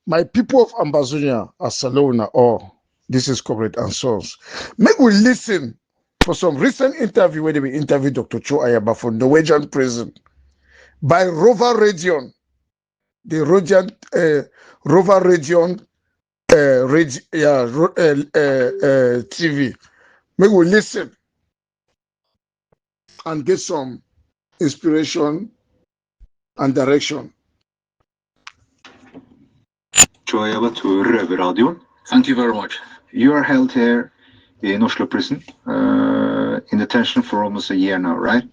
My people of Ambazonia, Barcelona, or this is Comrade Ansons. Make we listen for some recent interview where they will interview Dr. Cho Ayaba from Norwegian prison by Rover Region, the Rover Region TV. Make we listen and get some inspiration and direction. Cho Ayaba to Røverradioen. Thank you very much. You are held here in Oslo prison, in detention for almost a year now, right?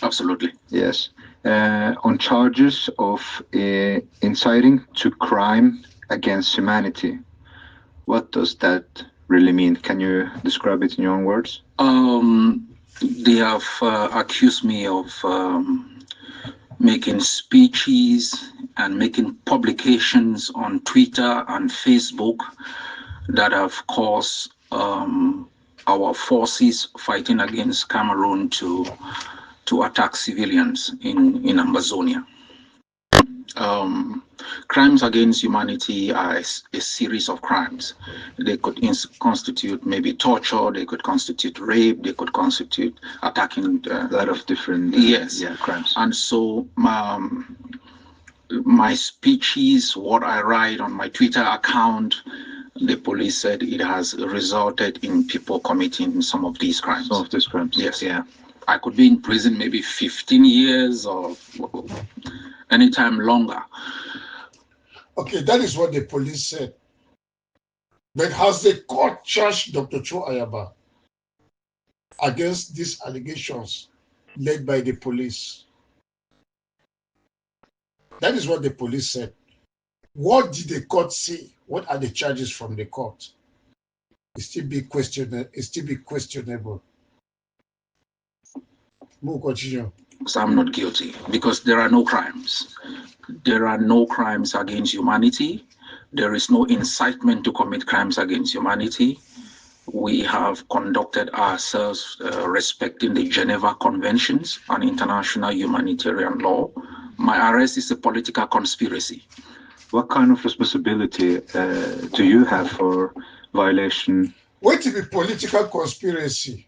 Absolutely. Yes. On charges of inciting to crime against humanity. What does that really mean? Can you describe it in your own words? They have accused me of making speeches and making publications on Twitter and Facebook that have caused our forces fighting against Cameroon to attack civilians in Amazonia. Crimes against humanity are a series of crimes. They could constitute maybe torture, they could constitute rape, they could constitute attacking a lot of different crimes. And so my speeches, what I write on my Twitter account, the police said it has resulted in people committing some of these crimes. Some of these crimes. Yes. Yeah. I could be in prison maybe 15 years or anytime longer. Okay, that is what the police said. But has the court charged Dr. Cho Ayaba against these allegations led by the police? That is what the police said. What did the court say? What are the charges from the court? It still be questionable. We'll continue. So I'm not guilty because there are no crimes. There are no crimes against humanity. There is no incitement to commit crimes against humanity. We have conducted ourselves respecting the Geneva Conventions on international humanitarian law. My arrest is a political conspiracy. What kind of responsibility do you have for violation? What to be political conspiracy?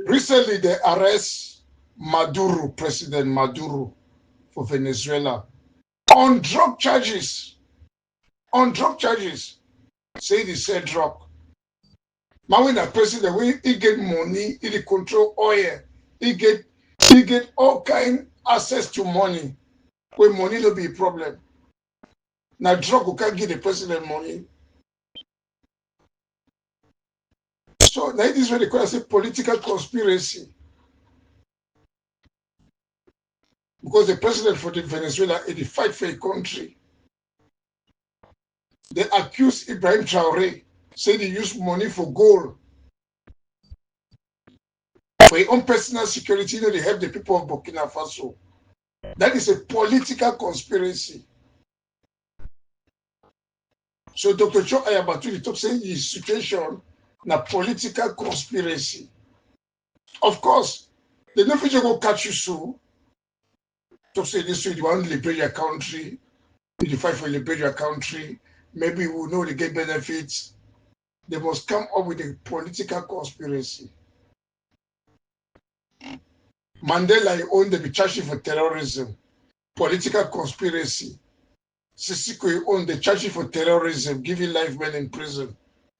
Recently, they arrest Maduro, President Maduro, for Venezuela, on drug charges. On drug charges. Say they sell drug. Now when the president, when he get money, he control oil, he get all kind access to money. When money no be a problem. Now drug who can't give the president money. So that is what they call a political conspiracy. Because the president for the Venezuela, he fight for a country. They accuse Ibrahim Traoré, say they use money for gold. For their own personal security, you know, they help the people of Burkina Faso. That is a political conspiracy. So Dr. Cho Ayaba talk saying his situation na political conspiracy. Of course, they never go catch you so. To say this way, you want to liberate your country, you fight for liberate your country, maybe we will know they get benefits. They must come up with a political conspiracy. Mandela owned the charged for terrorism, political conspiracy. Sisiko owned the charged for terrorism, giving life men in prison,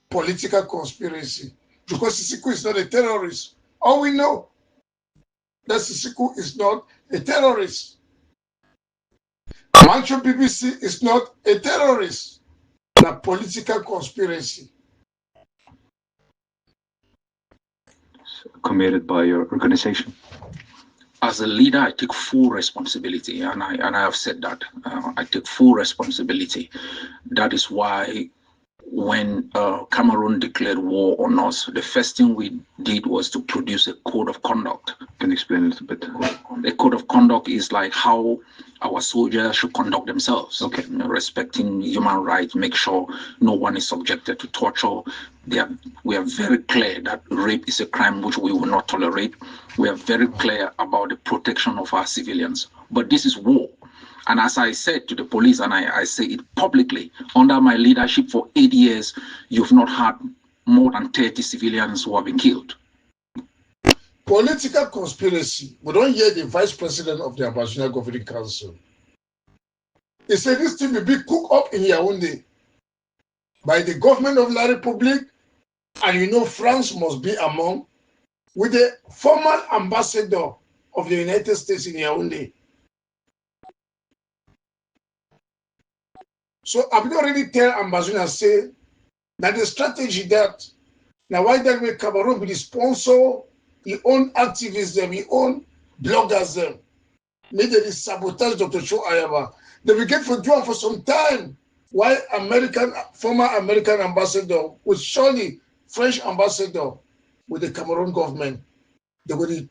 political conspiracy. Because Sisiko is not a terrorist. All we know that Sisiko is not a terrorist. Mancho BBC is not a terrorist, a political conspiracy. Committed by your organization. As a leader, I take full responsibility, and I have said that. I take full responsibility. That is why when Cameroon declared war on us, the first thing we did was to produce a code of conduct. Can you explain a little bit? A code of conduct is like how our soldiers should conduct themselves. Okay. You know, respecting human rights, make sure no one is subjected to torture. We are very clear that rape is a crime which we will not tolerate. We are very clear about the protection of our civilians. But this is war. And as I said to the police, and I say it publicly, under my leadership for 8 years, you've not had more than 30 civilians who have been killed. Political conspiracy. We don't hear the vice president of the Ambassador Governing Council. He said this thing will be cooked up in Yaoundé by the government of La Republique, and you know France must be among, with the former ambassador of the United States in Yaoundé. So I've already tell Ambassador say that the strategy that now why that way Cameroon be the sponsor, he own activists them, he own bloggers them. Maybe they sabotage Dr. Cho Ayaba. They will get for doing for some time. Why former American ambassador with surely French ambassador with the Cameroon government, they will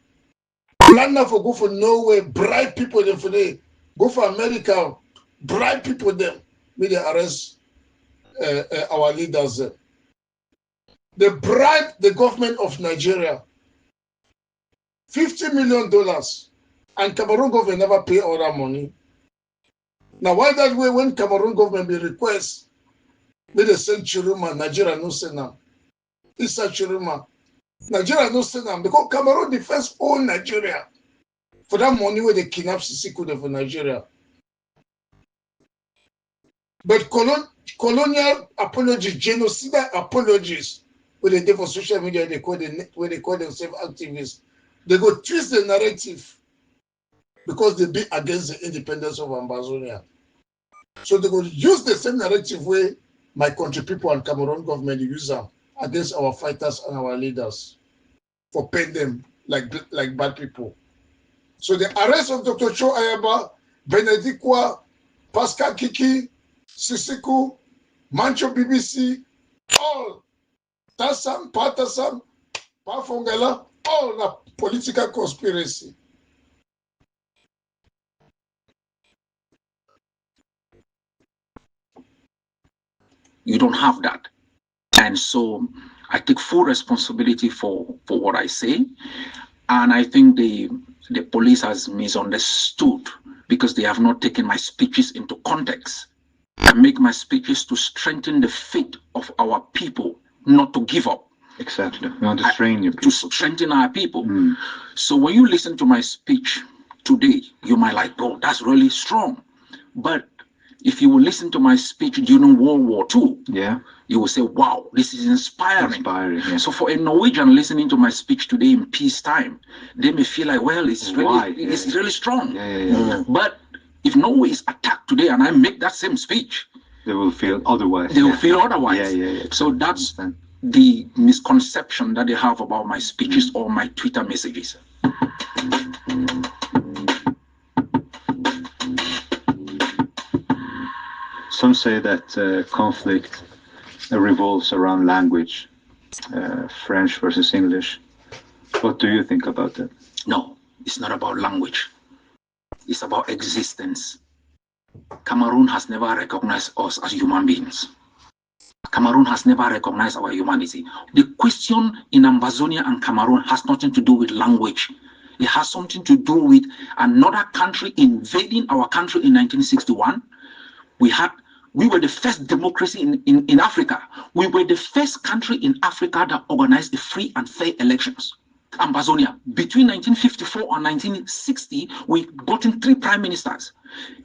plan now for go for Norway, bribe people them for they go for America, bribe people them. Maybe they arrest our leaders. They bribe the government of Nigeria $50 million, and Cameroon government never pay all that money. Now, why that way when Cameroon government be request, may they send Chiruma, Nigeria no send them. Issa Chiruma, Nigeria no send them because Cameroon defense own Nigeria for that money where they kidnap Sisikude for Nigeria. But colonial apologies, genocidal apologies, where they do for social media, where they call themselves activists, they go twist the narrative because they be against the independence of Ambazonia. So they go use the same narrative way my country people and Cameroon government use them against our fighters and our leaders for paying them like bad people. So the arrest of Dr. Cho Ayaba, Benedikwa, Pascal Kiki, Sisiku, Mancho BBC, all Tassam, Patasam, Pafongala, all the political conspiracy. You don't have that. And so I take full responsibility for what I say. And I think the police has misunderstood because they have not taken my speeches into context. I make my speeches to strengthen the faith of our people, not to give up. Exactly. We want to train you. To strengthen our people. So when you listen to my speech today, you might like, bro, that's really strong. But if you will listen to my speech during World War II, you will say, wow, this is inspiring. Yeah. So for a Norwegian listening to my speech today in peacetime, they may feel like, well, it's really strong. But if Norway is attacked today and I make that same speech, they will feel otherwise. They will feel otherwise. So that's the misconception that they have about my speeches or my Twitter messages. Some say that conflict revolves around language, French versus English. What do you think about that? No, it's not about language. It's about existence. Cameroon has never recognized us as human beings. Cameroon has never recognized our humanity. The question in Ambazonia and Cameroon has nothing to do with language. It has something to do with another country invading our country in 1961. We were the first democracy in Africa. We were the first country in Africa that organized free and fair elections. Ambazonia, between 1954 and 1960, we got in 3 prime ministers.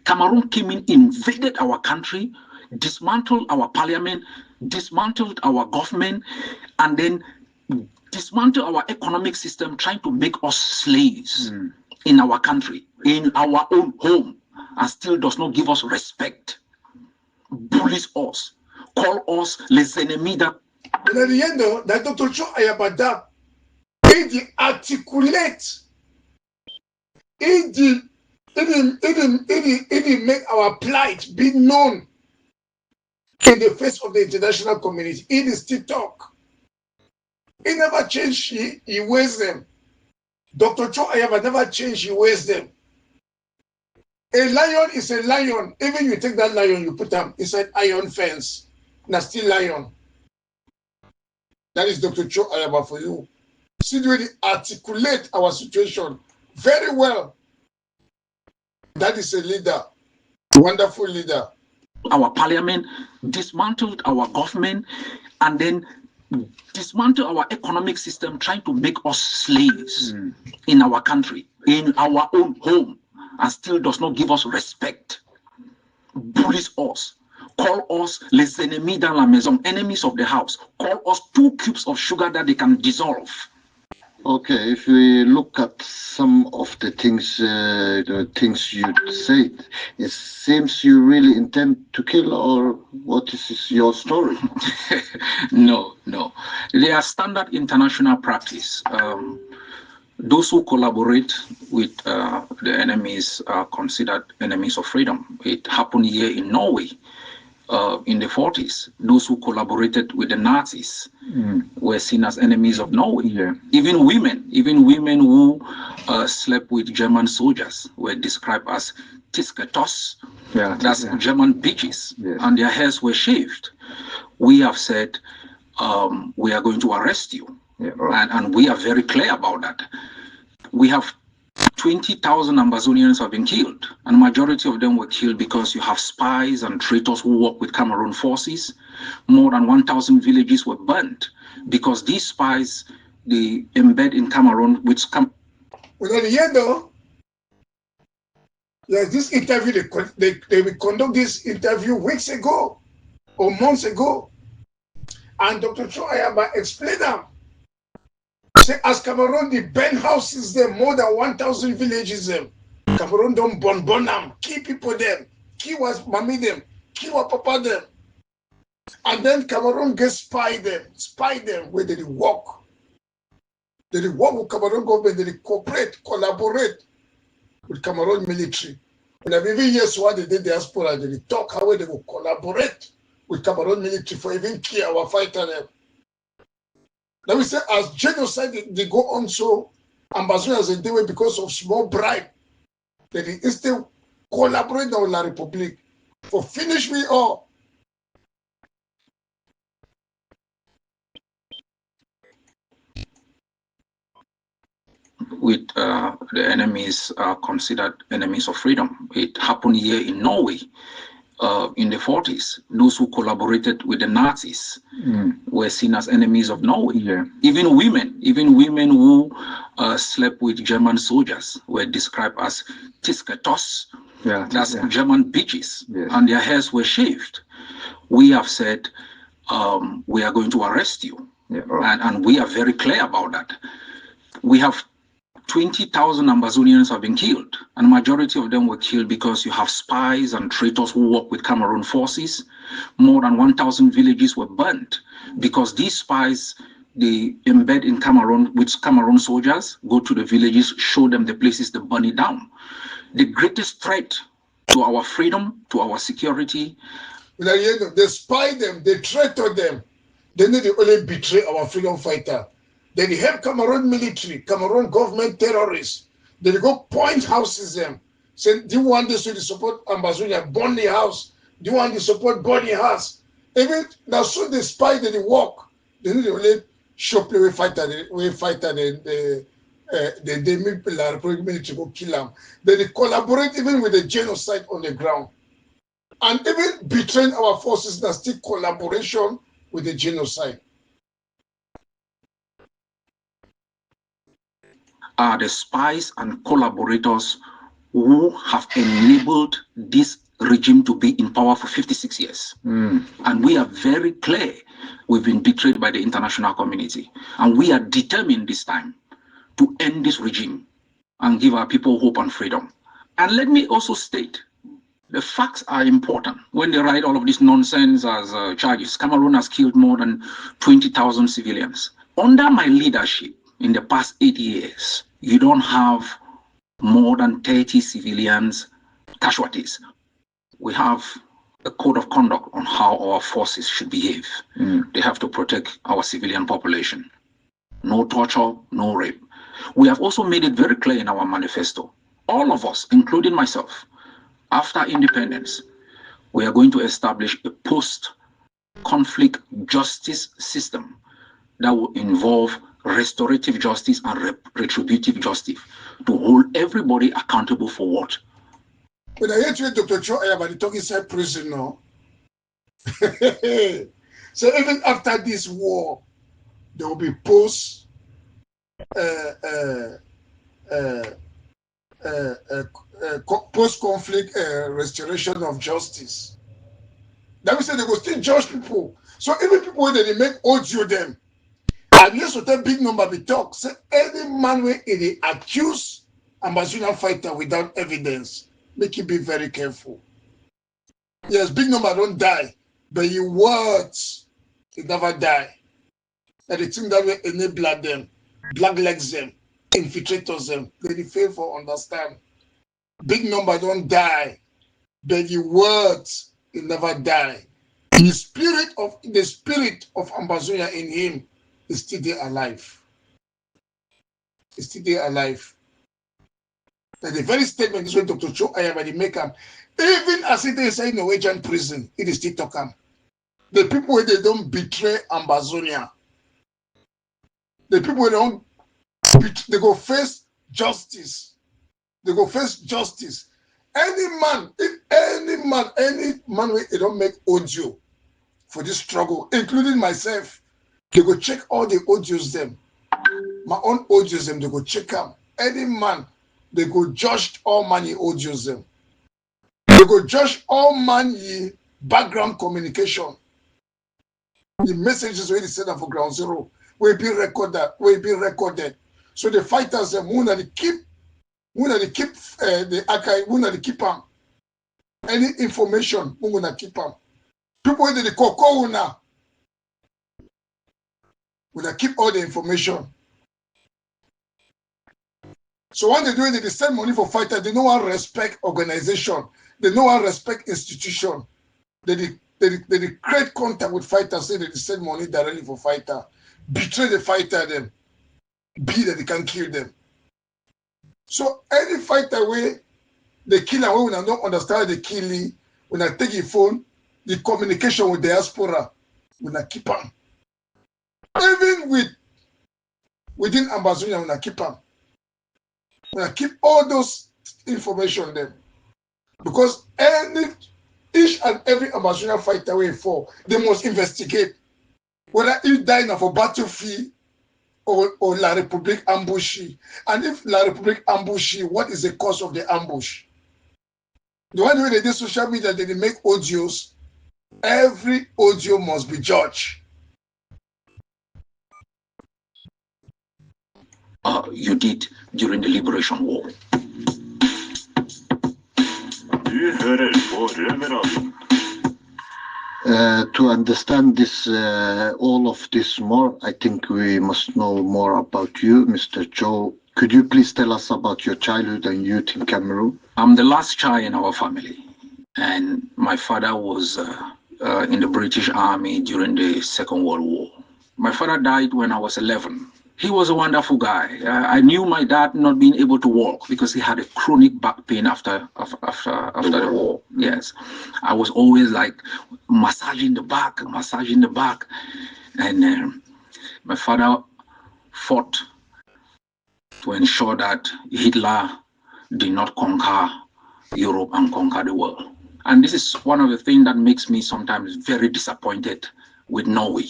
Cameroon came in, invaded our country, dismantled our parliament, dismantled our government, and then dismantled our economic system, trying to make us slaves in our country, in our own home, and still does not give us respect. Bullies us, call us les ennemis that. But at the end, that Dr. Cho Ayaba, he articulate, he make our plight be known in the face of the international community. He still talk. He never changed he ways them. Dr. Cho Ayaba never changed he ways them. A lion is a lion. Even you take that lion, you put them inside iron fence. Now still lion. That is Dr. Cho Ayaba for you. See the way they articulate our situation very well. That is a leader. Wonderful leader. Our parliament, dismantled our government, and then dismantle our economic system, trying to make us slaves in our country, in our own home, and still does not give us respect. Bullies us, call us les ennemis dans la maison, enemies of the house, call us 2 cubes of sugar that they can dissolve. Okay, if we look at some of the things you said, it seems you really intend to kill, or what is your story? No. They are standard international practice. Those who collaborate with the enemies are considered enemies of freedom. It happened here in Norway in the 40s. Those who collaborated with the Nazis were seen as enemies of Norway. Yeah. Even women who slept with German soldiers were described as Tisketos, that's German bitches, and their hairs were shaved. We have said, we are going to arrest you. And we are very clear about that. We have 20,000 Amazonians have been killed, and majority of them were killed because you have spies and traitors who work with Cameroon forces. More than 1,000 villages were burnt because these spies, they embed in Cameroon, which Well, at the end, though, yes, this interview, they will conduct this interview weeks ago or months ago. And Dr. Cho Ayaba explained them. Say, as Cameroon, the burn houses there, more than 1,000 villages them. Cameroon don't burn them, kill people them, kill what mommy them, kill what papa them. And then Cameroon gets spy them where they work. They work with Cameroon government, they cooperate, collaborate with Cameroon military. And I've even years what they did diaspora, they talk how they will collaborate with Cameroon military for even kill our fighter them. Let me say, as genocide they go on, so ambassadors they do it because of small bribe. That they instead collaborate with La Republic for finish me all. With the enemies are considered enemies of freedom. It happened here in Norway in the 40s. Those who collaborated with the Nazis were seen as enemies of Norway. Yeah. Even women who slept with German soldiers were described as Tisketos, that's German bitches, and their hairs were shaved. We have said, we are going to arrest you. And we are very clear about that. We have 20,000 Amazonians have been killed, and majority of them were killed because you have spies and traitors who work with Cameroon forces. More than 1,000 villages were burnt because these spies, they embed in Cameroon with Cameroon soldiers, go to the villages, show them the places, they burn it down. The greatest threat to our freedom, to our security. They spy them, they traitor them. Then they only betray our freedom fighter. They help Cameroon military, Cameroon government terrorists. They go point houses them. Say, do you want this to support Ambazonia? Burn the house. Do you want to support burn the house? Even now, soon they spy, they walk. They need to only show play with fighter, they make La Republic military go kill them. They collaborate even with the genocide on the ground. And even betraying our forces, that's still collaboration with the genocide. Are the spies and collaborators who have enabled this regime to be in power for 56 years. And we are very clear we've been betrayed by the international community. And we are determined this time to end this regime and give our people hope and freedom. And let me also state, the facts are important. When they write all of this nonsense as charges, Cameroon has killed more than 20,000 civilians. Under my leadership, in the past 8 years, you don't have more than 30 civilians casualties. We have a code of conduct on how our forces should behave. They have to protect our civilian population. No torture, no rape. We have also made it very clear in our manifesto. All of us, including myself, after independence, we are going to establish a post-conflict justice system that will involve restorative justice and retributive justice to hold everybody accountable for what When I hear today Dr. Cho Ayaba, they talk inside prison now. So even after this war, there will be post post-conflict restoration of justice. That means they will still judge people. So even people when they make audio them, and yes, with a big number be talk. Say any man where they accuse Amazonian fighter without evidence, make you be very careful. Yes, big number don't die, but your words they never die. And the thing that will enable them, blacklegs them, infiltrators them, they fail for understand. Big number don't die, but your words they never die. The spirit of Amazonia in him is still there alive. Is still there alive. And the very statement is when Dr. Cho Ayaba they make him, even as it is in Norwegian prison, it is still talking. The people where they don't betray Amazonia, the people where they go face justice. They go face justice. Any man where they don't make audio for this struggle, including myself, they go check all the audios them. My own audios them, they go check them. Any man, they go judge all man audios them. They go judge all man background communication. The messages where they send them for ground zero will be recorded. So the fighters them who they keep the archive, who they keep them. Any information, who gonna keep them. People in the cocoa now will keep all the information. So when they do it, they send money for fighters. They don't want to respect organization. They don't want to respect institution. They create contact with fighters. Say they send money directly for fighter. Betray the fighter then. Be that they can kill them. So any fighter where they kill and when we don't understand the killing, when I take your phone, the communication with diaspora, when I keep them. Even within Amazonia, when I keep them. When I keep all those information there. Because each and every Amazonian fighter way for, they must investigate whether he died for battlefield or La Republique ambushi. And if La Republique ambushi, what is the cause of the ambush? The one way they do social media, they make audios. Every audio must be judged. You did during the Liberation War. To understand this, all of this more, I think we must know more about you, Mr. Cho. Could you please tell us about your childhood and youth in Cameroon? I'm the last child in our family, and my father was in the British Army during the Second World War. My father died when I was 11. He was a wonderful guy. I knew my dad not being able to walk because he had a chronic back pain after the war. Yes, I was always like massaging the back, and my father fought to ensure that Hitler did not conquer Europe and conquer the world. And this is one of the things that makes me sometimes very disappointed with Norway.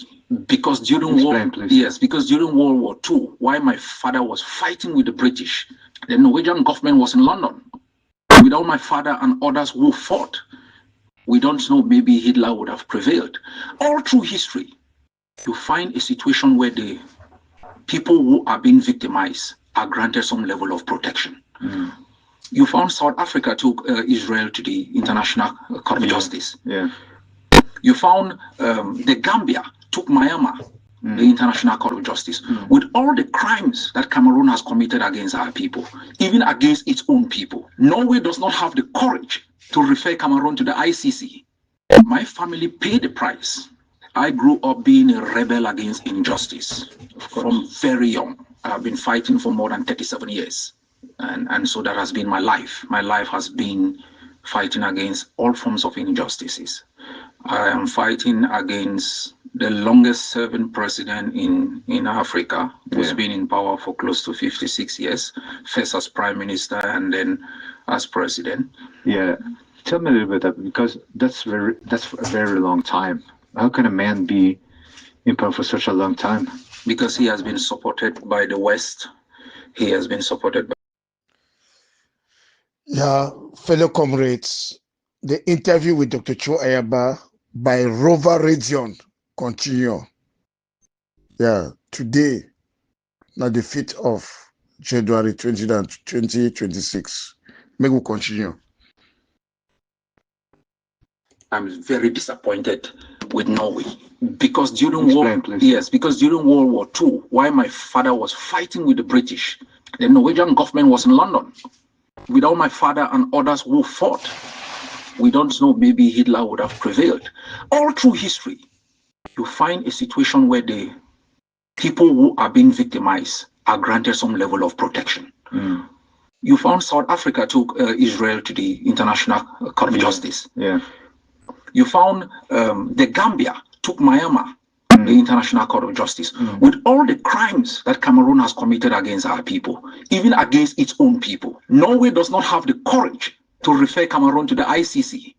Because during World War II, while my father was fighting with the British, the Norwegian government was in London. Without my father and others who fought, we don't know, maybe Hitler would have prevailed. All through history, you find a situation where the people who are being victimized are granted some level of protection. Mm. You found South Africa took Israel to the International Court of Justice. Yeah. You found the Gambia took Myanmar, the International Court of Justice, with all the crimes that Cameroon has committed against our people, even against its own people. Norway does not have the courage to refer Cameroon to the ICC. My family paid the price. I grew up being a rebel against injustice from very young. I've been fighting for more than 37 years. And so that has been my life. My life has been fighting against all forms of injustices. I am fighting against the longest serving president in Africa, who's been in power for close to 56 years, first as prime minister and then as president. Yeah, tell me a little bit that, because that's a very long time. How can a man be in power for such a long time? Because he has been supported by the West. He has been supported by... Yeah, fellow comrades, the interview with Dr. Cho Ayaba by Rover Region continue. Yeah, today, now the 5th of January 2026. May we continue. I'm very disappointed with Norway because during Explain, during World War II, while my father was fighting with the British, the Norwegian government was in London. Without my father and others who fought, we don't know, maybe Hitler would have prevailed. All through history, you find a situation where the people who are being victimized are granted some level of protection. Mm. You found South Africa took Israel to the International Court of Justice. Yeah. You found the Gambia took Myanmar, the International Court of Justice, with all the crimes that Cameroon has committed against our people, even against its own people. Norway does not have the courage to refer Cameroon to the ICC.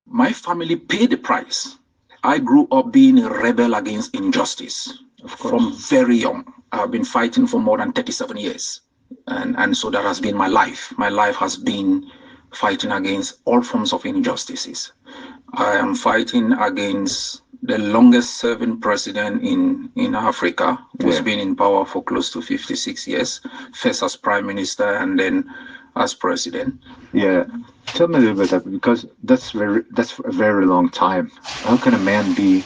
My family paid the price. I grew up being a rebel against injustice from very young. I've been fighting for more than 37 years. And so that has been my life. My life has been fighting against all forms of injustices. I am fighting against the longest serving president in Africa, who's been in power for close to 56 years, first as prime minister and then as president. Yeah, tell me a little bit that, because that's a very long time. How can a man be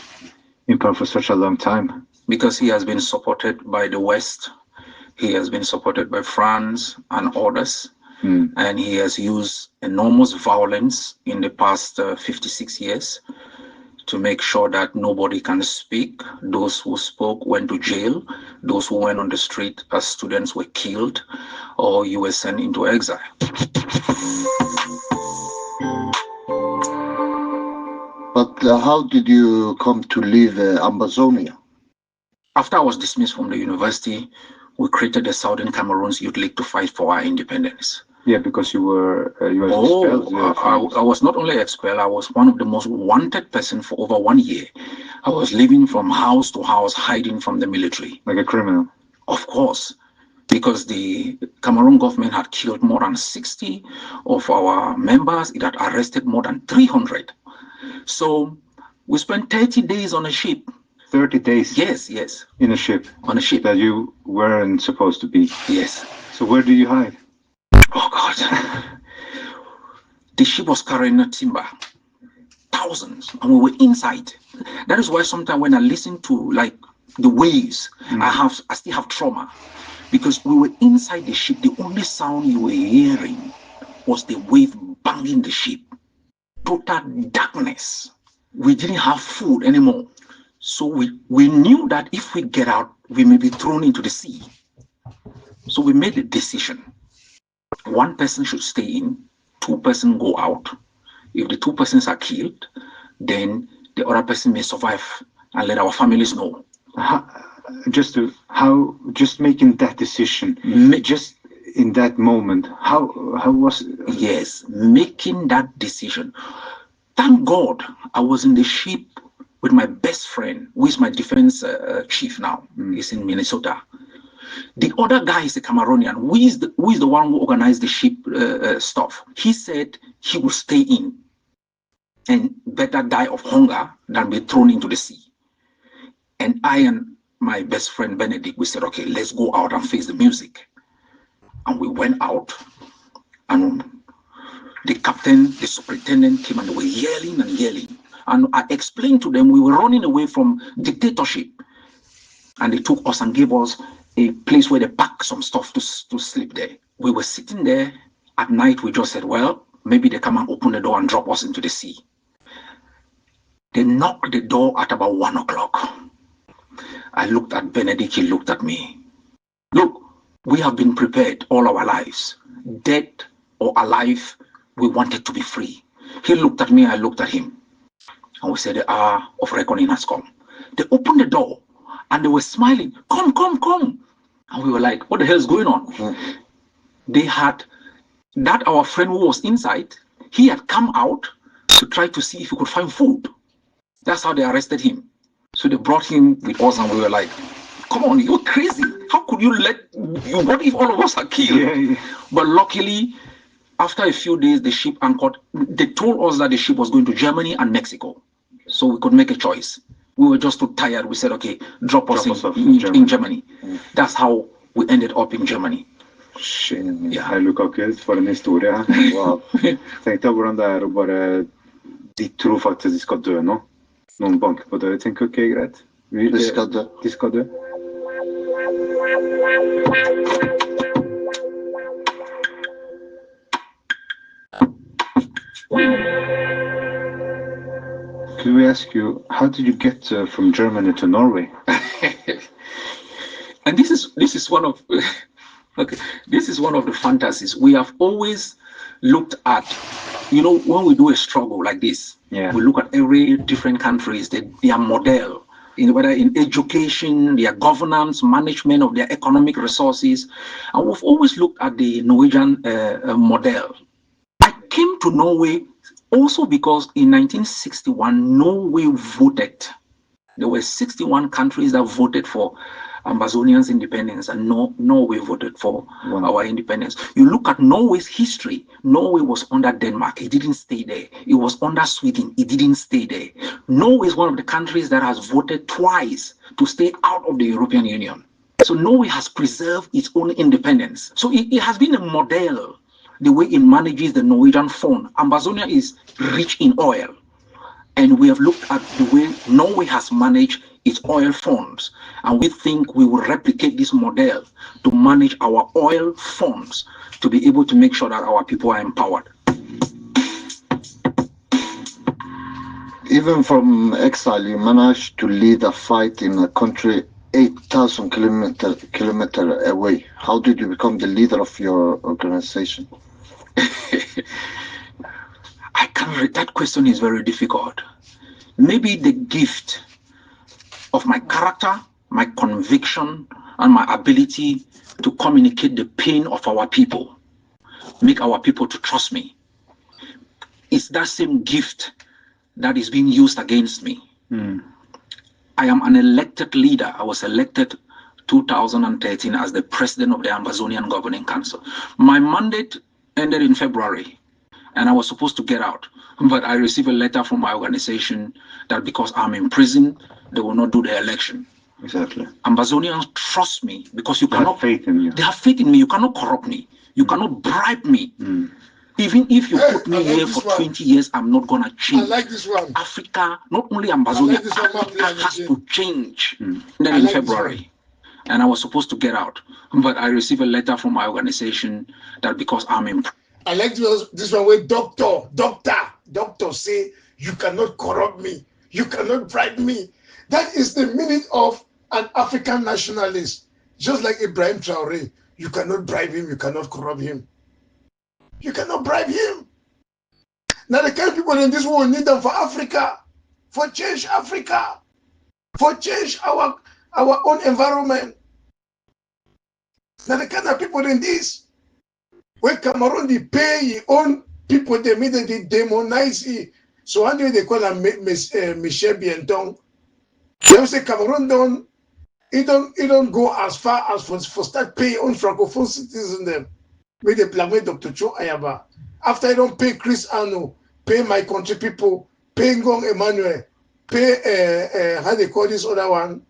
in power for such a long time? Because he has been supported by the West, he has been supported by France and others. And he has used enormous violence in the past 56 years to make sure that nobody can speak. Those who spoke went to jail. Those who went on the street as students were killed, or you were sent into exile. But how did you come to leave Amazonia? After I was dismissed from the university, we created the Southern Cameroon's Youth League to fight for our independence. Yeah, because you were expelled. I was not only expelled, I was one of the most wanted person for over 1 year. I was living from house to house, hiding from the military. Like a criminal? Of course, because the Cameroon government had killed more than 60 of our members. It had arrested more than 300. So we spent 30 days on a ship. 30 days? Yes. In a ship? On a ship. That you weren't supposed to be? Yes. So where do you hide? Oh God. The ship was carrying timber, thousands, and we were inside. That is why sometimes when I listen to like the waves, I still have trauma, because we were inside the ship. The only sound you were hearing was the wave banging the ship. Total darkness. We didn't have food anymore. So we knew that if we get out, we may be thrown into the sea. So we made a decision. One person should stay in, 2 persons go out. If the 2 persons are killed, then the other person may survive and let our families know. Just making that decision, just in that moment, how was it? Yes, making that decision. Thank God I was in the ship with my best friend, who is my defense chief now. He's in Minnesota. The other guy is a Cameroonian, who is the one who organized the ship stuff. He said he will stay in and better die of hunger than be thrown into the sea. And I and my best friend Benedict, we said, okay, let's go out and face the music. And we went out, and the captain, the superintendent came, and they were yelling and yelling. And I explained to them we were running away from dictatorship. And they took us and gave us a place where they packed some stuff to sleep there. We were sitting there at night. We just said, well, maybe they come and open the door and drop us into the sea. They knocked the door at about 1 o'clock. I looked at Benedict, he looked at me. Look, we have been prepared all our lives. Dead or alive, we wanted to be free. He looked at me, I looked at him. And we said the hour of reckoning has come. They opened the door and they were smiling. Come, come, come. And we were like, what the hell is going on? They had, that our friend who was inside, he had come out to try to see if he could find food. That's how they arrested him. So they brought him with us and we were like, come on, you're crazy. How could you what if all of us are killed? Yeah. But luckily, after a few days, the ship anchored. They told us that the ship was going to Germany and Mexico. So we could make a choice. We were just too tired. We said, okay, drop us in Germany. That's how we ended up in Germany. Herlig kult for en historie. Wow. Tenk deg hvordan det å bare, de tror faktisk de skal dø nå. Noen banker på døren. Jeg tenker, ok, greit. De skal dø. De skal dø. Could we ask you, how did you get from Germany to Norway? And this is one of this is one of the fantasies we have always looked at. You know, when we do a struggle like this, we look at every different countries, their model, whether in education, their governance, management of their economic resources, and we've always looked at the Norwegian model. I came to Norway also because in 1961, Norway voted. There were 61 countries that voted for Ambazonians' independence, and Norway voted for our independence. You look at Norway's history. Norway was under Denmark. It didn't stay there. It was under Sweden. It didn't stay there. Norway is one of the countries that has voted twice to stay out of the European Union. So Norway has preserved its own independence. So it has been a model, the way it manages the Norwegian fund. Ambazonia is rich in oil. And we have looked at the way Norway has managed its oil funds. And we think we will replicate this model to manage our oil funds to be able to make sure that our people are empowered. Even from exile, you managed to lead a fight in a country 8,000 kilometer away. How did you become the leader of your organization? That question is very difficult. Maybe the gift of my character, my conviction, and my ability to communicate the pain of our people, make our people to trust me. It's that same gift that is being used against me. I am an elected leader. I was elected 2013 as the president of the Ambazonian Governing Council. My mandate ended in February, and I was supposed to get out. But I received a letter from my organization that because I'm in prison, they will not do the election. Exactly. Ambazonians trust me because you cannot. Have faith in you. They have faith in me. You cannot corrupt me. You cannot bribe me. Even if you put me here for 20 years, I'm not gonna change. I like this one. Africa, not only Ambazonia, Africa has to change. Then in February, and I was supposed to get out, but I received a letter from my organization that because I'm in. I like this one where doctor say, you cannot corrupt me, you cannot bribe me. That is the meaning of an African nationalist. Just like Ibrahim Traore, you cannot bribe him, you cannot corrupt him. You cannot bribe him. Now the kind of people in this world need them for Africa, for change Africa, for change our own environment. Now the kind of people in this, when Cameroon they pay your own people, they demonize it. So one day they call him Michel Bienton. They say Cameroon don't go as far as for start pay on francophone citizens them. Where they blame Dr. Cho Ayaba. After I don't pay Chris Ano, pay my country people, pay Ngong Emmanuel, pay how they call this other one,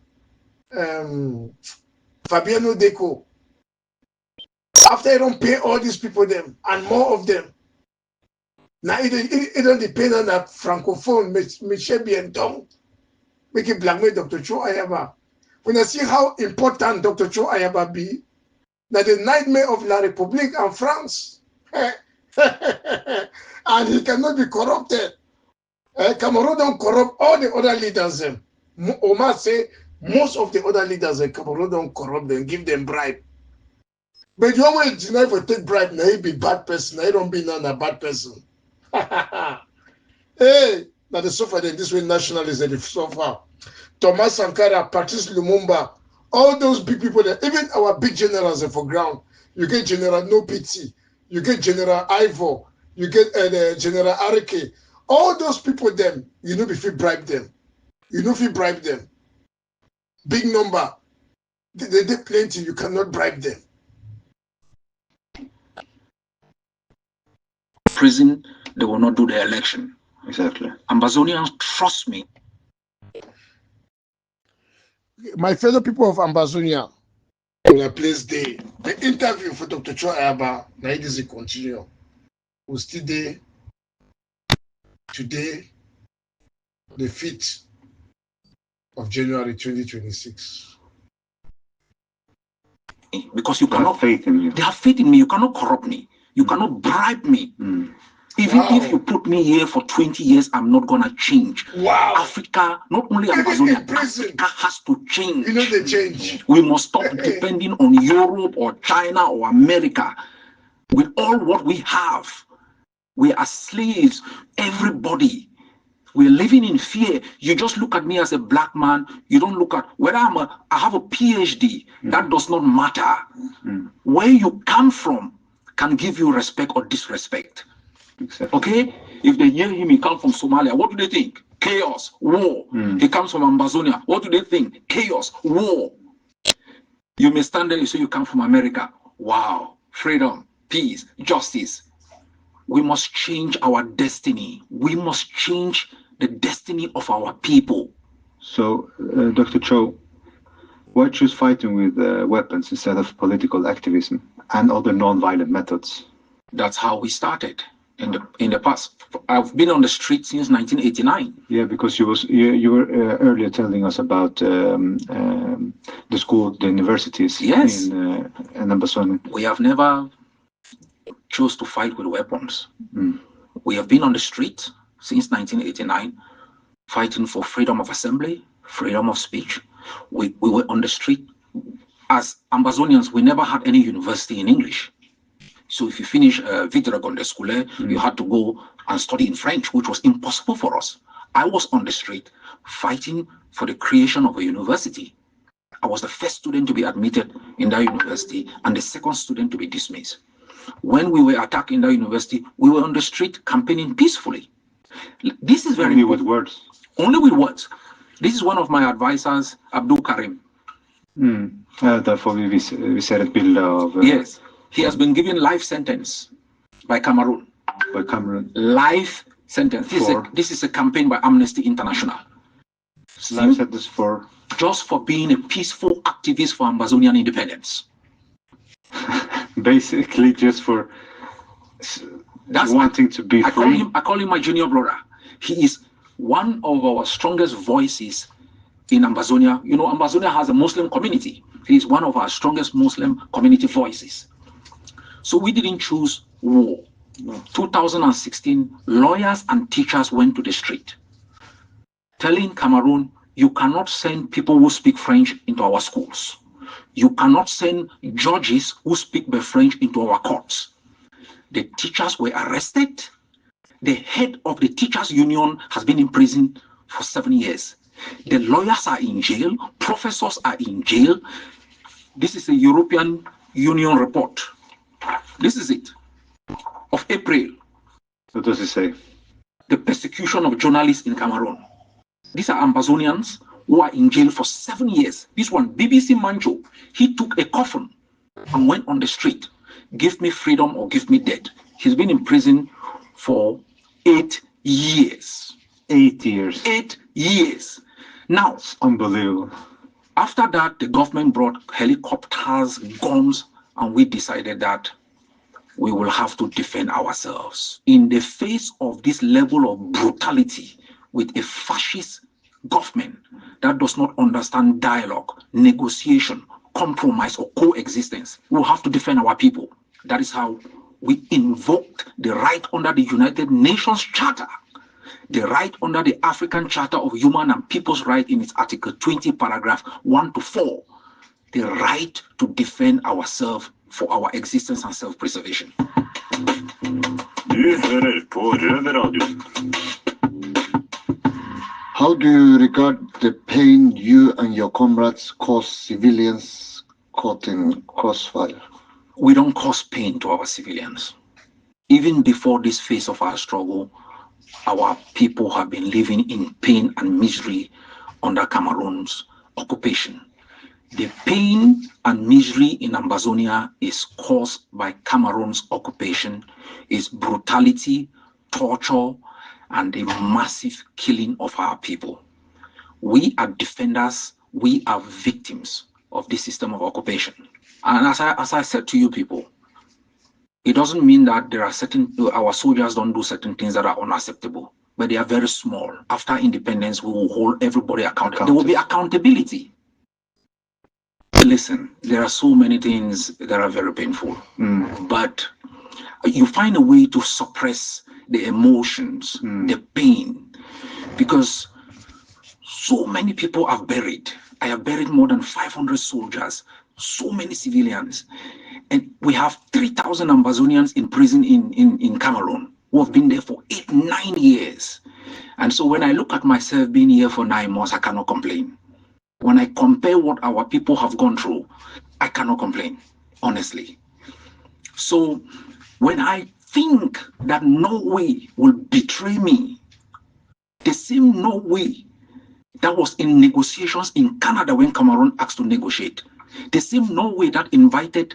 Fabiano Deco. After I don't pay all these people them and more of them. Now it don't depend on that francophone Michel Bienton. Make it blame Dr. Cho Ayaba. When I see how important Dr. Cho Ayaba be, that the nightmare of La République and France. And he cannot be corrupted. Cameroon don't corrupt all the other leaders. Omar say most of the other leaders in Cameroon don't corrupt them, give them bribe. But you always deny for take bribe, now he be bad person, now he don't be none a bad person. Hey, now the suffer then this way nationalists they suffer. Thomas Sankara, Patrice Lumumba, all those big people there, even our big generals are for ground. You get General No Pity, you get General Ivor, you get General Arike. All those people them, you know if you bribe them. You know if you bribe them. Big number. They plenty, you cannot bribe them. Prison, they will not do the election. Exactly. Ambazonians, trust me. My fellow people of Ambazonia, will place the interview for Dr. Cho Ayaba, now it is a continue. We'll still there today, the 5th of January 2026. Because you cannot have faith in you. They have faith in me. You cannot corrupt me. You cannot bribe me. Even if you put me here for 20 years, I'm not gonna change. Wow. Africa, not only Amazonia, Africa has to change. You know they change. We must stop depending on Europe or China or America. With all what we have, we are slaves. Everybody. We're living in fear. You just look at me as a black man. You don't look at whether I have a PhD. That does not matter. Where you come from can give you respect or disrespect. Exactly. Okay? If they hear him, he comes from Somalia, what do they think? Chaos, war. He comes from Ambazonia. What do they think? Chaos, war. You may stand there and say you come from America. Wow, freedom, peace, justice. We must change our destiny. We must change the destiny of our people. So, Dr. Cho, why choose fighting with weapons instead of political activism and other non-violent methods? That's how we started in the past. I've been on the street since 1989. Yeah, because you were earlier telling us about the school, the universities. Yes. in Ambazonia. We have never chose to fight with weapons. We have been on the street since 1989, fighting for freedom of assembly, freedom of speech. We were on the street. As Ambazonians, we never had any university in English. So if you finish Vitragonde School, you had to go and study in French, which was impossible for us. I was on the street fighting for the creation of a university. I was the first student to be admitted in that university and the second student to be dismissed. When we were attacking that university, we were on the street campaigning peacefully. This is very Only important. with words. Only with words. This is one of my advisors, Abdul Karim. Därför vi ser ett bild av... Yes. He has been given life sentence by Cameroon. By Cameroon. Life sentence. This is a campaign by Amnesty International. Life sentence for... Just for being a peaceful activist for Ambazonian independence. Basically, just for wanting to be free. I call him my junior brother. He is one of our strongest voices in Ambazonia. You know, Ambazonia has a Muslim community. He is one of our strongest Muslim community voices. So we didn't choose war. 2016, lawyers and teachers went to the street, telling Cameroon, you cannot send people who speak French into our schools. You cannot send judges who speak the French into our courts. The teachers were arrested. The head of the teachers union has been in prison for 7 years. The lawyers are in jail. Professors are in jail. This is a European Union report. This is it. Of April. What does it say? The persecution of journalists in Cameroon. These are Ambazonians who are in jail for 7 years. This one, BBC Mancho, he took a coffin and went on the street. Give me freedom or give me death. He's been in prison for 8 years. 8 years. 8 years. Now, it's unbelievable. After that, the government brought helicopters, guns, and we decided that we will have to defend ourselves. In the face of this level of brutality with a fascist government that does not understand dialogue, negotiation, compromise, or coexistence, we will have to defend our people. That is how we invoked the right under the United Nations Charter, the right under the African Charter of Human and People's Rights in its Article 20, paragraph 1 to 4, the right to defend ourselves for our existence and self-preservation. Du hører på Røverradioen. How do you regard the pain you and your comrades cause civilians caught in crossfire? We don't cause pain to our civilians. Even before this phase of our struggle, our people have been living in pain and misery under Cameroon's occupation. The pain and misery in Ambazonia is caused by Cameroon's occupation, its brutality, torture, and the massive killing of our people. We are defenders, we are victims of this system of occupation. And as I said to you people, it doesn't mean that there are our soldiers don't do certain things that are unacceptable, but they are very small. After independence, we will hold everybody accountable. There will be accountability. Listen, there are so many things that are very painful, but you find a way to suppress the emotions, the pain, because so many people have buried. I have buried more than 500 soldiers, so many civilians. And we have 3,000 Ambazonians in prison in Cameroon who have been there for 8-9 years. And so when I look at myself being here for 9 months, I cannot complain. When I compare what our people have gone through, I cannot complain, honestly. So when I think that Norway will betray me, the same Norway that was in negotiations in Canada when Cameroon asked to negotiate, the same Norway that invited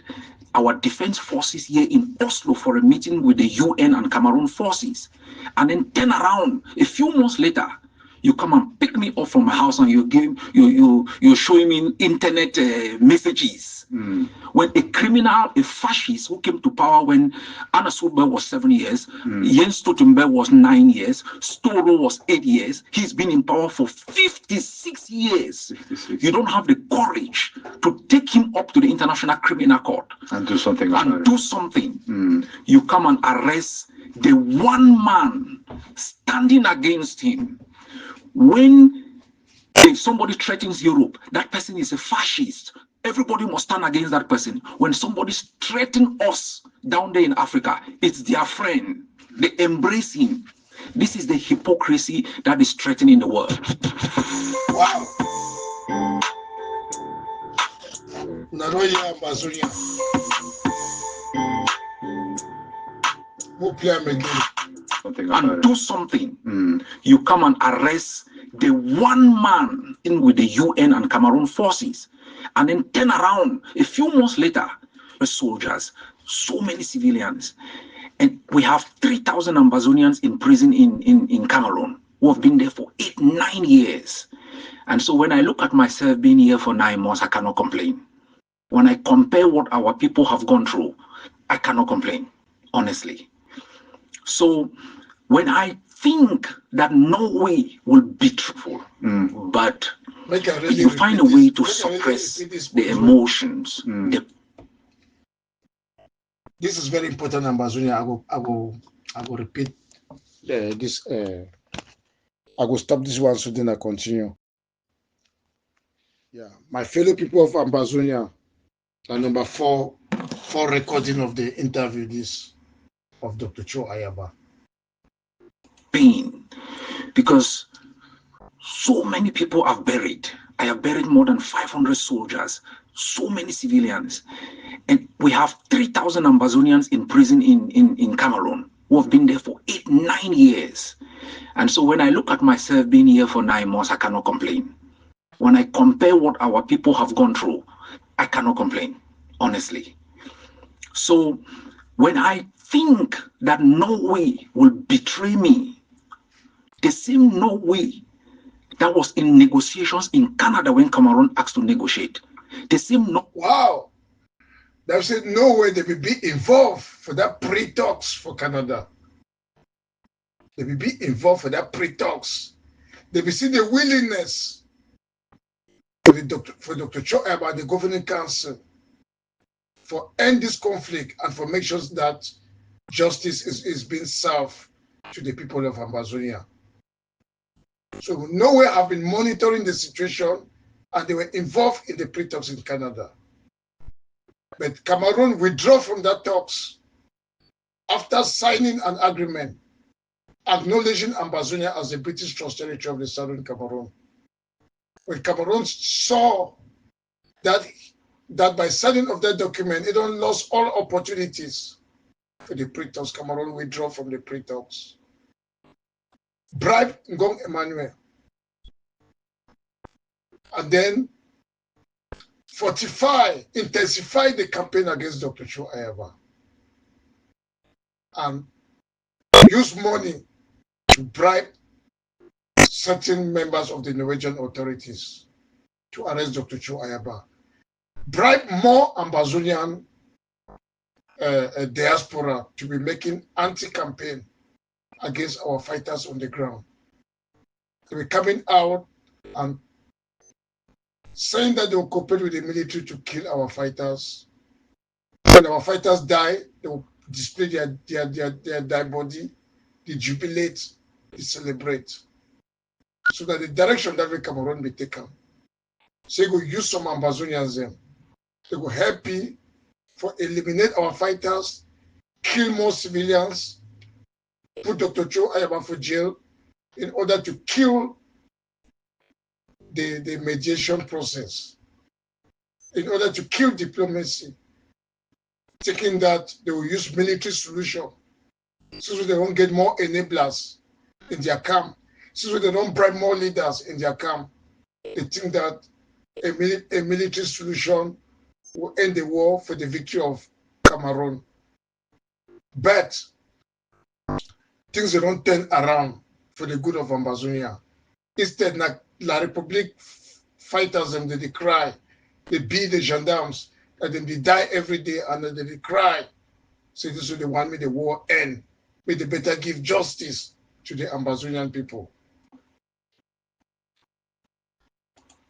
our defense forces here in Oslo for a meeting with the UN and Cameroon forces, and then turn around a few months later, you come and pick me up from my house and you're showing me internet messages. When a criminal, a fascist who came to power when Anna Solberg was 7 years, Jens Stoltenberg was 9 years, Storo was 8 years, he's been in power for 56 years. 56. You don't have the courage to take him up to the International Criminal Court and do something. You come and arrest the one man standing against him. When somebody threatens Europe, that person is a fascist. Everybody must stand against that person. When somebody threatens us down there in Africa, it's their friend. They embrace him. This is the hypocrisy that is threatening the world. Wow. Norway, Amazonia. And do something. You come and arrest the one man in with the UN and Cameroon forces, and then turn around a few months later, the soldiers, so many civilians, and we have 3,000 Ambazonians in prison in Cameroon who have been there for 8-9 years. And so when I look at myself being here for 9 months, I cannot complain. When I compare what our people have gone through, I cannot complain, honestly. So when I think that Norway will be truthful, but you find a way to suppress the emotions. This is very important, Ambazonia. I will repeat this. I will stop this one so then I continue. Yeah, my fellow people of Ambazonia, number 4 recording of the interview this of Dr. Cho Ayaba. Pain, because so many people have buried. I have buried more than 500 soldiers, so many civilians, and we have 3,000 Ambazonians in prison in Cameroon who have been there for 8-9 years. And so when I look at myself being here for 9 months, I cannot complain. When I compare what our people have gone through, I cannot complain, honestly. So when I think that Norway will betray me, the same Norway that was in negotiations in Canada when Cameroon asked to negotiate, the same Wow. They said no way they will be involved for that pre-talks for Canada. They will be involved for that pre-talks. They will see the willingness for Dr. Cho Ayaba, the governing council, for end this conflict and for make sure that justice is being served to the people of Ambazonia. So Norway have been monitoring the situation and they were involved in the pre-talks in Canada. But Cameroon withdrew from that talks after signing an agreement acknowledging Ambazonia as the British Trust Territory of the Southern Cameroon. When Cameroon saw that by signing of that document, it don't lost all opportunities for the pre-talks. Cameroon withdraw from the pre-talks. Bribe Ngong Emmanuel. And then intensify the campaign against Dr. Cho Ayaba. And use money to bribe certain members of the Norwegian authorities to arrest Dr. Cho Ayaba. Bribe more Ambazonian diaspora to be making anti-campaign against our fighters on the ground. They were coming out and saying that they will cooperate with the military to kill our fighters. When our fighters die, they will display their dead body, they jubilate, they celebrate. So that the direction that way Cameroon be taken. So they go use some Ambazonians them. They go happy for eliminate our fighters, kill more civilians, put Dr. Cho Ayaba for jail in order to kill the mediation process, in order to kill diplomacy, thinking that they will use military solution so they don't get more enablers in their camp, so they don't bribe more leaders in their camp. They think that a military solution will end the war for the victory of Cameroon. But things don't turn around for the good of Ambazonia. Instead, La République fighters them, they cry, they beat the gendarmes, and then they die every day, and then they cry. So this is they want me the war end. May they better give justice to the Ambazonian people.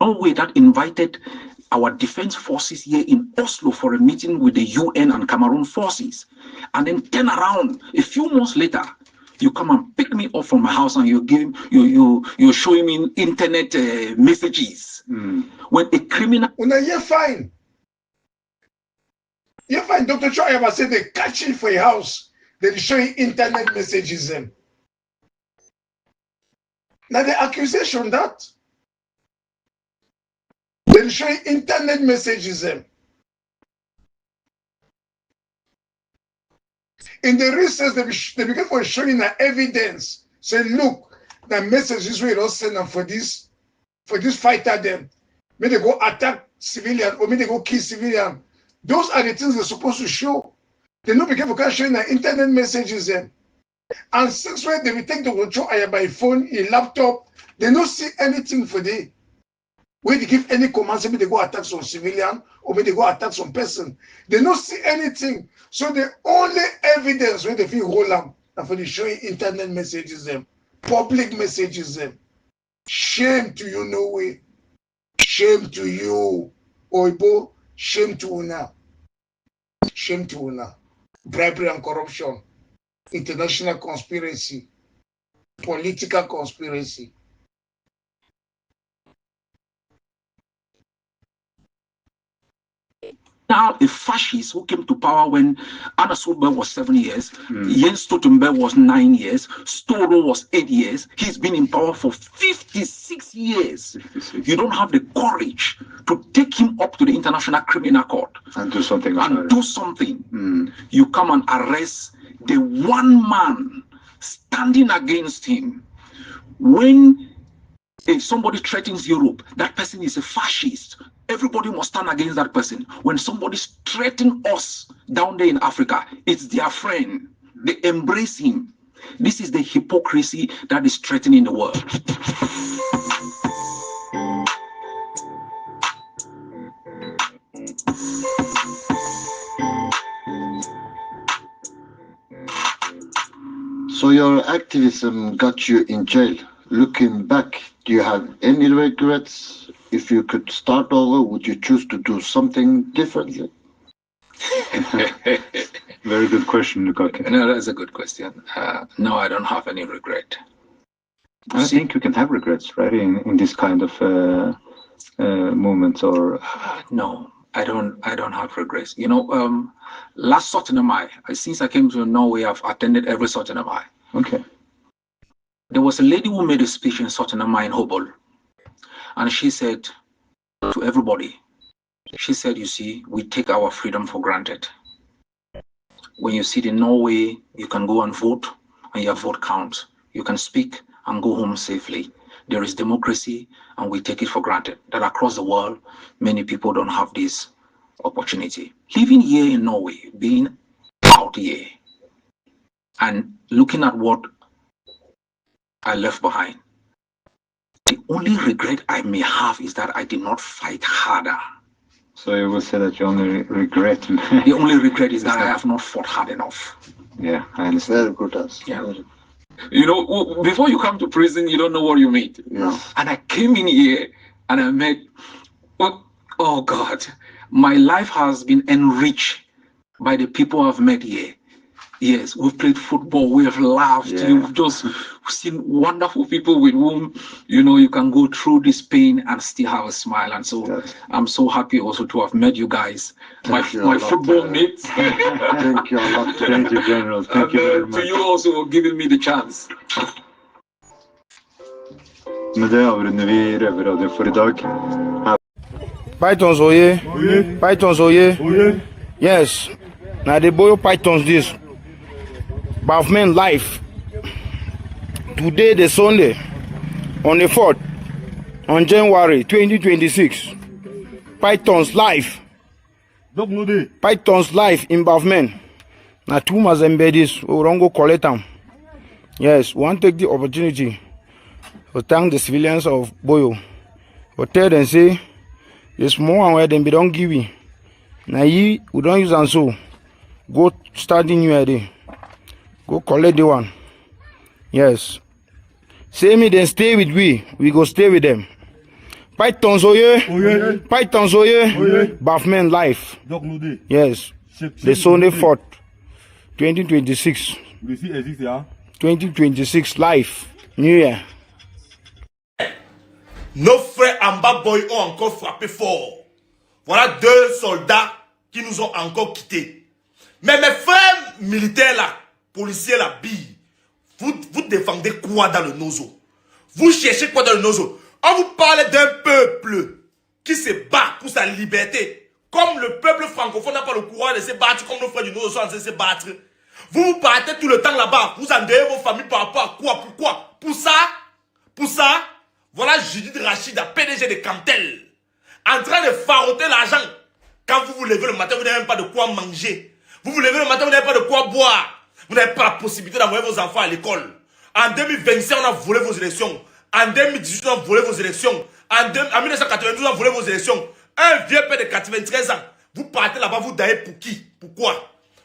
Norway that invited our defense forces here in Oslo for a meeting with the UN and Cameroon forces, and then turn around a few months later, you come and pick me up from my house and you're showing me internet messages. When a criminal, you're fine. You're fine. Dr. Cho Ayaba said they catch you for your house. They show you internet messages them. Now the accusation that they show you internet messages them. In the research, they begin for showing the evidence. Say, look, the messages we don't send them for this fighter them. May they go attack civilian or may they go kill civilian. Those are the things they're supposed to show. They don't begin for showing the internet messages them. And since when they will take the control by phone, a laptop, they don't see anything for them. When they give any commands, maybe they go attack some civilian or maybe they go attack some person. They don't see anything. So the only evidence when they feel hold them and for the showing internet messages them, public messages them. Shame to you, Norway. Shame to you, Oibo. Shame to Una. Shame to Una. Bribery and corruption. International conspiracy. Political conspiracy. now a fascist who came to power when Anna Solberg was 7 years, Jens Stoltenberg was 9 years, Storo was 8 years. He's been in power for 56 years. 56. You don't have the courage to take him up to the International Criminal Court and do something. You come and arrest the one man standing against him. When if somebody threatens Europe, that person is a fascist. Everybody must stand against that person. When somebody threatens us down there in Africa, it's their friend. They embrace him. This is the hypocrisy that is threatening the world. So your activism got you in jail. Looking back, do you have any regrets? If you could start over, would you choose to do something differently? Very good question, Lukaku. No, that's a good question. No, I don't have any regret. I think you can have regrets, right? In this kind of moments, or no, I don't have regrets. You know, last Sotenamai, since I came to Norway, I've attended every Sotenamai. Okay. There was a lady who made a speech in Sottenham in Hobol, and she said to everybody, she said, you see, we take our freedom for granted. When you sit in Norway, you can go and vote, and your vote counts. You can speak and go home safely. There is democracy, and we take it for granted that across the world, many people don't have this opportunity. Living here in Norway, being out here, and looking at what I left behind, the only regret I may have is that I did not fight harder. So you would say that you only regret. The only regret is that I have not fought hard enough. Yeah, I understand. Very good answer. Yeah. You know, before you come to prison, you don't know what you meet. Yeah. And I came in here and I met, oh God, my life has been enriched by the people I've met here. Yes, we've played football, we have laughed, Yeah. you've just seen wonderful people with whom, you know, you can go through this pain and still have a smile. And so Yes. I'm so happy also to have met you guys, Thank you a my lot, football mates. Thank you a lot. Thank you, General. Thank And you very to much. you also for giving me the chance. Med det avrunder vi Røverradio for i dag. Pythons, oh yeah. Pythons, oh yeah. Yes. Now they boil pythons this. Bavman life. Today the Sunday, on the 4th, on January 2026. Pythons life. Pythons life in Bavman. Now two Mazembedis, we don't go collect them. Yes, we want to take the opportunity to thank the civilians of Boyo. But tell them say, there's more where them be don't give me. Now we don't use and so. Go start the new idea. Go collect the one. Yes. Say me then stay with we go stay with them. Pythons oh yeah. Pythons oh yeah. Bafman life. Yes. The Sunday 4th, 2026. 2026 life. New Year. Nos frères en bas boy ont encore frappé fort. Voilà deux soldats qui nous ont encore quittés. Mais mes frères militaires là, policiers là, billes, vous défendez quoi dans le nozo? Vous cherchez quoi dans le nozo? On vous parle d'un peuple qui se bat pour sa liberté. Comme le peuple francophone n'a pas le courage de se battre, comme nos frères du nozo sont en train de se battre. Vous partez tout le temps là-bas, vous endeuillez vos familles par rapport à quoi? Pourquoi? Pour ça, voilà Judith Rachida, PDG de Cantel, en train de faroter l'argent. Quand vous vous levez le matin, vous n'avez même pas de quoi manger. Vous vous levez le matin, vous n'avez pas de quoi boire. Vous n'avez pas la possibilité d'envoyer vos enfants à l'école. En 2025, on a volé vos élections. En 2018, on a volé vos élections. En 1992, on a volé vos élections. Un vieux père de 93 ans, vous partez là-bas, vous daillez pour qui? Pourquoi?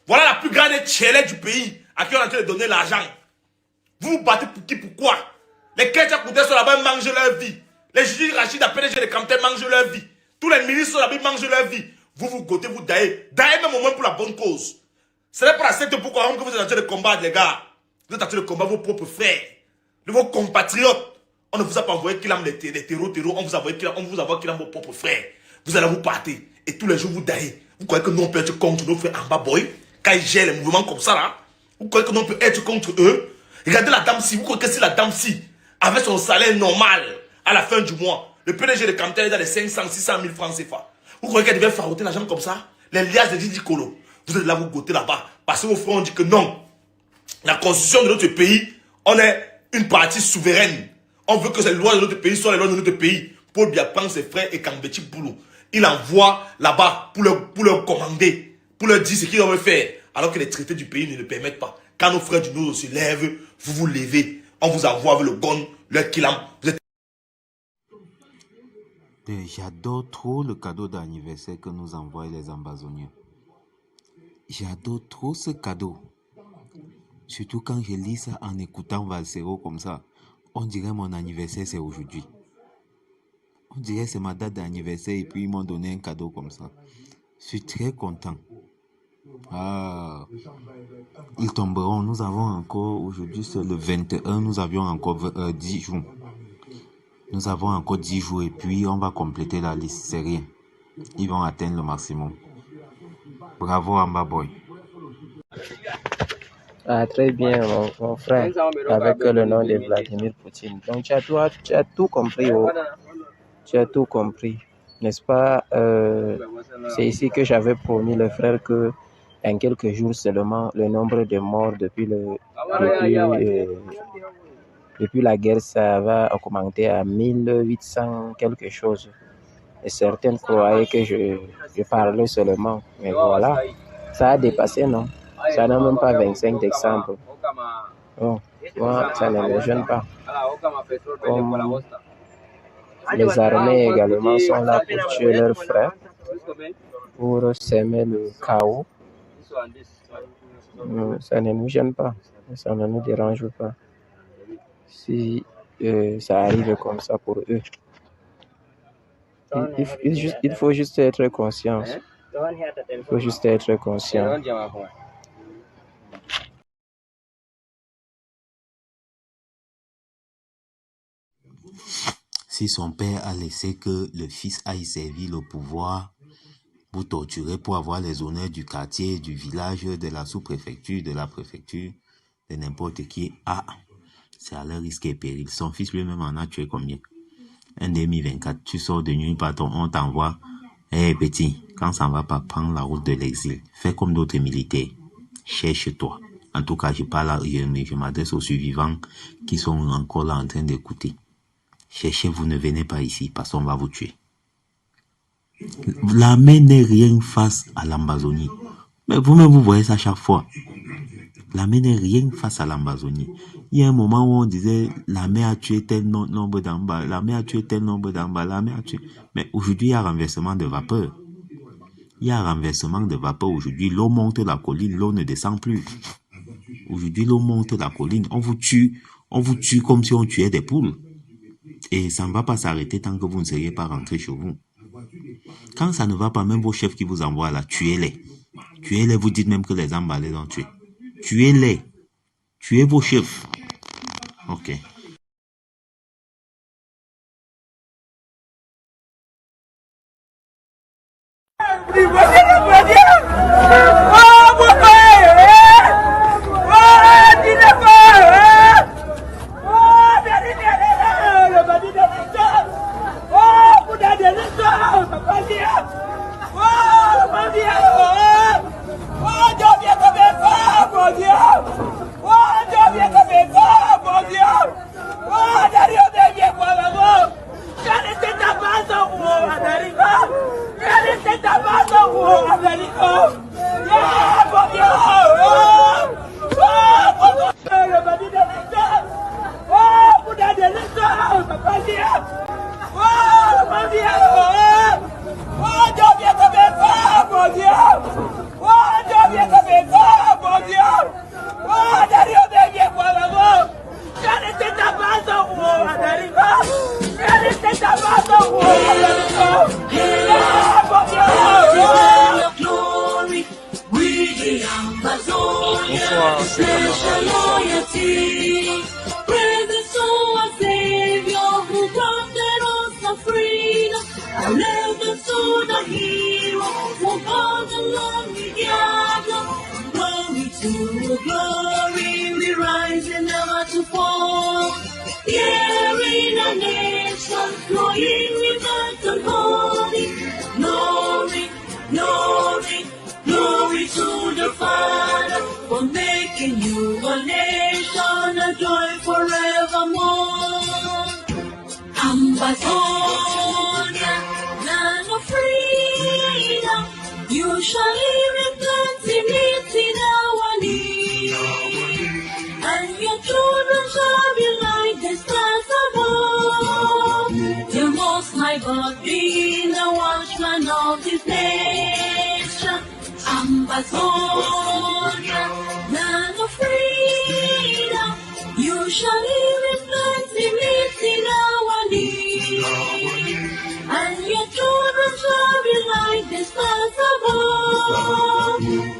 Voilà la plus grande tchélée du pays à qui on est en train de donner l'argent. Vous vous battez pour qui? Pourquoi? Les Kétia Koudé sont là-bas, mangent leur vie. Les Judith Rachida, PDG de Cantel mangent leur vie. Tous les ministres sont là-bas, mangent leur vie. Vous gotez, vous daillez. Daillez même au moins pour la bonne cause. Ce n'est pas la secte pourquoi que vous êtes en train de combattre, les gars. Vous êtes en train de combattre vos propres frères, vos compatriotes. On ne vous a pas envoyé qu'il aime les terreaux. On vous a envoyé qu'il aime vos propres frères. Vous allez vous battre. Et tous les jours, vous daillez. Vous croyez que nous, on peut être contre nos frères en bas, boy? Quand ils gèrent les mouvements comme ça, là. Vous croyez que nous, on peut être contre eux? Regardez la dame-ci. Vous croyez que si la dame-ci avait son salaire normal à la fin du mois, le PDG de Cantel est dans les 500, 600 000 francs CFA. Vous croyez qu'elle devait faroter l'argent comme ça? Les liasses de Didi Kolo. Vous êtes là, vous gotez là-bas. Parce que vos frères ont dit que non. La constitution de notre pays, on est une partie souveraine. On veut que les lois de notre pays soient les lois de notre pays. Paul Biapan, ses frères et Kambeti Boulou. Il envoie là-bas pour leur commander, pour leur dire ce qu'ils doivent faire. Alors que les traités du pays ne le permettent pas. Quand nos frères du Nord se lèvent, vous vous levez. On vous envoie avec le gun, le kilam. Vous êtes... J'adore trop le cadeau d'anniversaire que nous envoient les ambazoniens. J'adore trop ce cadeau. Surtout quand je lis ça en écoutant Valsero comme ça. On dirait mon anniversaire c'est aujourd'hui. On dirait c'est ma date d'anniversaire et puis ils m'ont donné un cadeau comme ça. Je suis très content. Ah, ils tomberont. Nous avons encore, aujourd'hui c'est le 21, nous avions encore 10 jours. Nous avons encore 10 jours et puis on va compléter la liste, c'est rien. Ils vont atteindre le maximum. Bravo Amba Boy. Ah, très bien, mon frère, avec le nom de Vladimir Poutine. Donc, tu as tout compris, oh. Tu as tout compris, n'est-ce pas? C'est ici que j'avais promis le frère que en quelques jours seulement, le nombre de morts depuis la guerre, ça va augmenter à 1800 quelque chose. Et certains croyaient que je parlais seulement, mais voilà, ça a dépassé, non? Ça n'a même pas 25 d'exemple. Oh, moi, ça ne me gêne pas. Comme les armées également sont là pour tuer leurs frères, pour semer le chaos. Ça ne nous gêne pas, ça ne nous dérange pas. Si ça arrive comme ça pour eux. Il faut juste être conscient. Il faut juste être conscient. Si son père a laissé que le fils aille servir le pouvoir pour torturer, pour avoir les honneurs du quartier, du village, de la sous-préfecture, de la préfecture, de n'importe qui, c'est à leur risque et péril. Son fils lui-même en a tué combien? Un 2024, tu sors de nuit par on t'envoie. Hé petit, quand ça ne va pas, prendre la route de l'exil. Fais comme d'autres militaires. Cherche-toi. En tout cas, je m'adresse aux survivants qui sont encore là en train d'écouter. Cherchez-vous, ne venez pas ici parce qu'on va vous tuer. L'armée n'est rien face à l'Amazonie. Mais vous-même, vous voyez ça chaque fois. L'armée n'est rien face à l'Amazonie. Il y a un moment où on disait l'armée a tué tel nombre d'en bas, l'armée a tué tel nombre d'en bas, l'armée a tué. Mais aujourd'hui, il y a renversement de vapeur. Il y a renversement de vapeur aujourd'hui. L'eau monte la colline, l'eau ne descend plus. Aujourd'hui, l'eau monte la colline. On vous tue comme si on tuait des poules. Et ça ne va pas s'arrêter tant que vous ne seriez pas rentré chez vous. Quand ça ne va pas, même vos chefs qui vous envoient là, tuez-les. Tuez-les, vous dites même que les emballés ont tué. Tuez-les. Tuez vos chefs. Ok.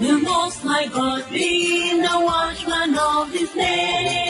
The Most High God being the watchman of this nation.